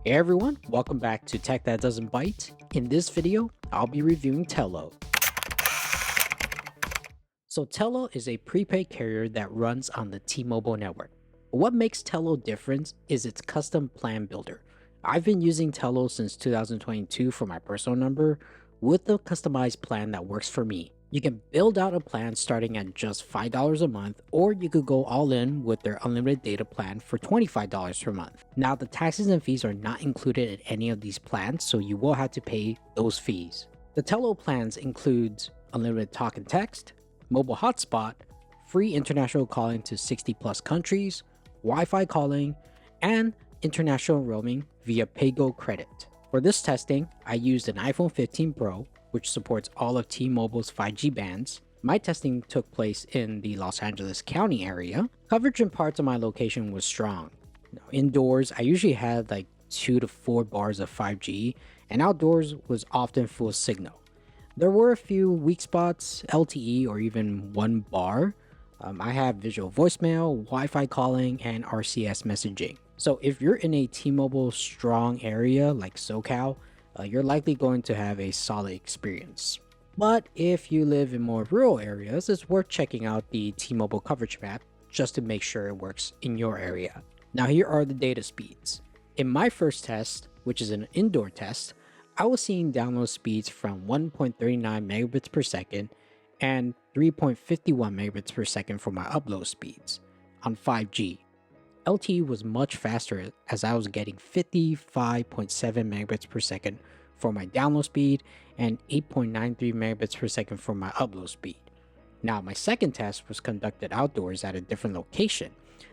Hey everyone, welcome back to Tech That Doesn't Bite. In this video, I'll be reviewing Tello. So Tello is a prepaid carrier that runs on the T-Mobile network. What makes Tello different is its custom plan builder. I've been using Tello since 2022 for my personal number with a customized plan that works for me. You can build out a plan starting at just $5 a month, or you could go all in with their unlimited data plan for $25 per month. Now, the taxes and fees are not included in any of these plans, so you will have to pay those fees. The Tello plans includes unlimited talk and text, mobile hotspot, free international calling to 60 plus countries, Wi-Fi calling, and international roaming via PayGo credit. For this testing, I used an iPhone 15 Pro, which supports all of T-Mobile's 5G bands. My testing took place in the Los Angeles County area. Coverage in parts of my location was strong. Now, indoors, I usually had like 2 to 4 bars of 5G, and outdoors was often full signal. There were a few weak spots, LTE, or even 1 bar. I have visual voicemail, Wi-Fi calling, and RCS messaging. So if you're in a T-Mobile strong area like SoCal, you're likely going to have a solid experience. But if you live in more rural areas, it's worth checking out the T-Mobile coverage map just to make sure it works in your area. Now here are the data speeds. In my first test, which is an indoor test, I was seeing download speeds from 1.39 megabits per second and 3.51 megabits per second for my upload speeds on 5G. LTE was much faster as I was getting 55.7 megabits per second for my download speed and 8.93 megabits per second for my upload speed. Now, my second test was conducted outdoors at a different location.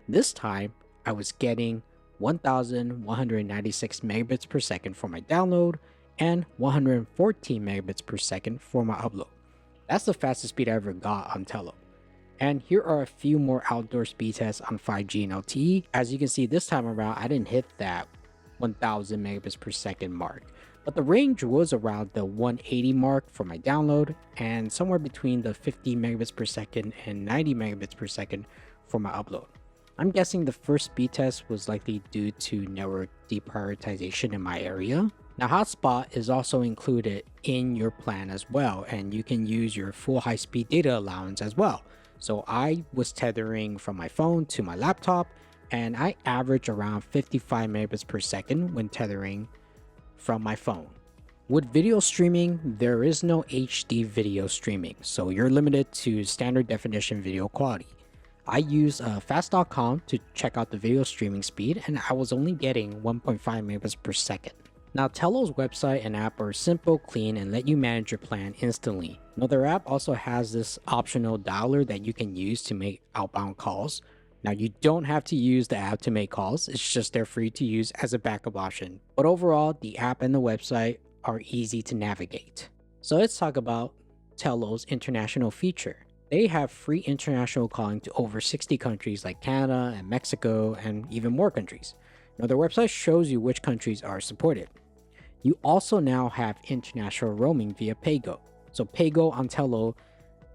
This time, I was getting 1,196 megabits per second for my download and 114 megabits per second for my upload. That's the fastest speed I ever got on Tello. And here are a few more outdoor speed tests on 5G and LTE. As you can see, this time around, I didn't hit that 1000 megabits per second mark, but the range was around the 180 mark for my download and somewhere between the 50 megabits per second and 90 megabits per second for my upload. I'm guessing the first speed test was likely due to network deprioritization in my area. Now, hotspot is also included in your plan as well, and you can use your full high-speed data allowance as well. So I was tethering from my phone to my laptop, and I average around 55 megabits per second when tethering from my phone. With video streaming, there is no HD video streaming, so you're limited to standard definition video quality. I used fast.com to check out the video streaming speed, and I was only getting 1.5 megabits per second. Now, Tello's website and app are simple, clean, and let you manage your plan instantly. Now, their app also has this optional dialer that you can use to make outbound calls. Now, you don't have to use the app to make calls, it's just there for you to use as a backup option. But overall, the app and the website are easy to navigate. So let's talk about Tello's international feature. They have free international calling to over 60 countries like Canada and Mexico and even more countries. Now, their website shows you which countries are supported. You also now have international roaming via PayGo. So PayGo on Tello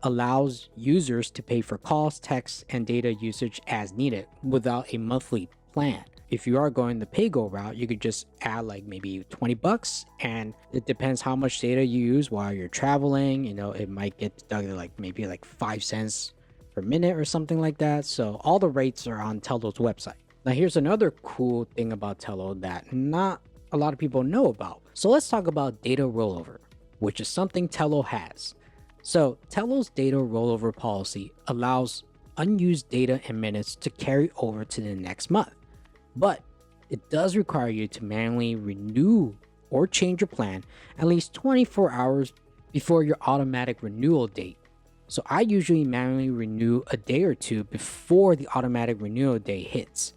allows users to pay for calls, texts, and data usage as needed without a monthly plan. If you are going the PayGo route, you could just add like maybe $20, and it depends how much data you use while you're traveling. It might get deducted like maybe like 5 cents per minute or something like that. So all the rates are on Tello's website. Now, here's another cool thing about Tello that not a lot of people know about. So let's talk about data rollover, which is something Tello has. So Tello's data rollover policy allows unused data and minutes to carry over to the next month, but it does require you to manually renew or change your plan at least 24 hours before your automatic renewal date. So I usually manually renew a day or two before the automatic renewal day hits.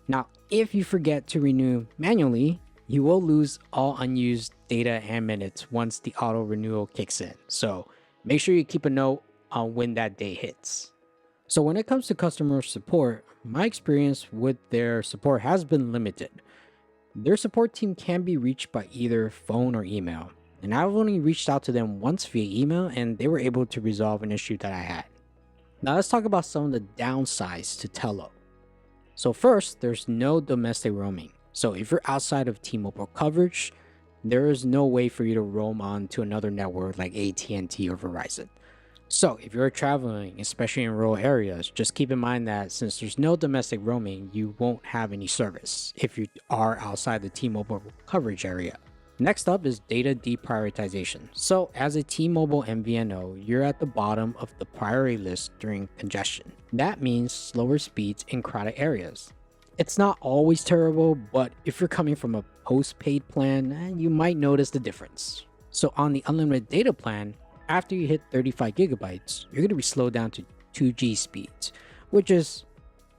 Now, if you forget to renew manually, you will lose all unused data and minutes once the auto renewal kicks in. So make sure you keep a note on when that day hits. So when it comes to customer support, my experience with their support has been limited. Their support team can be reached by either phone or email, and I've only reached out to them once via email, and they were able to resolve an issue that I had. Now let's talk about some of the downsides to Tello. So first, there's no domestic roaming. So if you're outside of T-Mobile coverage, there is no way for you to roam on to another network like AT&T or Verizon. So if you're traveling, especially in rural areas, just keep in mind that since there's no domestic roaming, you won't have any service if you are outside the T-Mobile coverage area. Next up is data deprioritization. So as a T-Mobile MVNO, you're at the bottom of the priority list during congestion. That means slower speeds in crowded areas. It's not always terrible, but if you're coming from a postpaid plan, you might notice the difference. So on the unlimited data plan, after you hit 35 gigabytes, you're going to be slowed down to 2G speeds, which is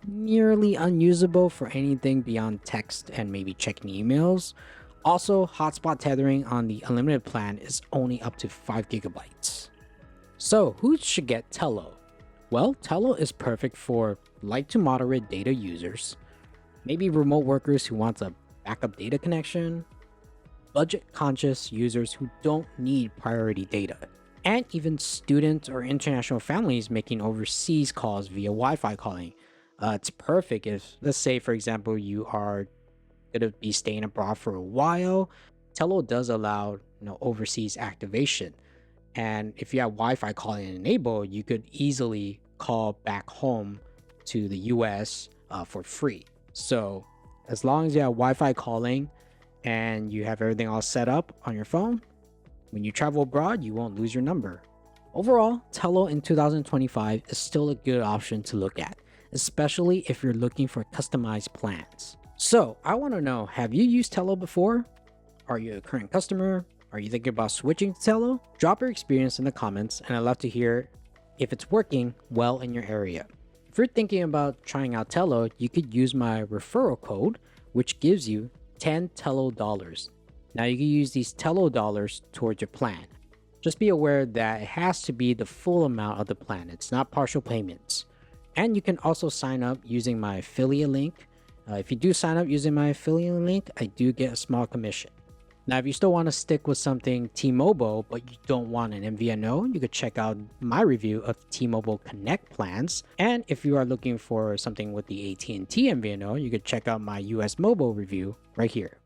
nearly unusable for anything beyond text and maybe checking emails. Also, hotspot tethering on the unlimited plan is only up to 5 gigabytes. So, who should get Tello? Well, Tello is perfect for light to moderate data users, maybe remote workers who want a backup data connection, budget-conscious users who don't need priority data, and even students or international families making overseas calls via Wi-Fi calling. It's perfect if, let's say, for example, you are going to be staying abroad for a while. Tello does allow overseas activation, and if you have Wi-Fi calling enabled, you could easily call back home to the US for free. So as long as you have Wi-Fi calling and you have everything all set up on your phone, when you travel abroad, you won't lose your number. Overall, Tello in 2025 is still a good option to look at, especially if you're looking for customized plans. So I want to know, have you used Tello before? Are you a current customer? Are you thinking about switching to Tello? Drop your experience in the comments, and I'd love to hear if it's working well in your area. If you're thinking about trying out Tello, you could use my referral code, which gives you 10 Tello dollars. Now you can use these Tello dollars towards your plan. Just be aware that it has to be the full amount of the plan. It's not partial payments. And you can also sign up using my affiliate link. If you do sign up using my affiliate link, I do get a small commission. Now, if you still want to stick with something T-Mobile, but you don't want an MVNO, you could check out my review of T-Mobile Connect plans. And if you are looking for something with the AT&T MVNO, you could check out my US Mobile review right here.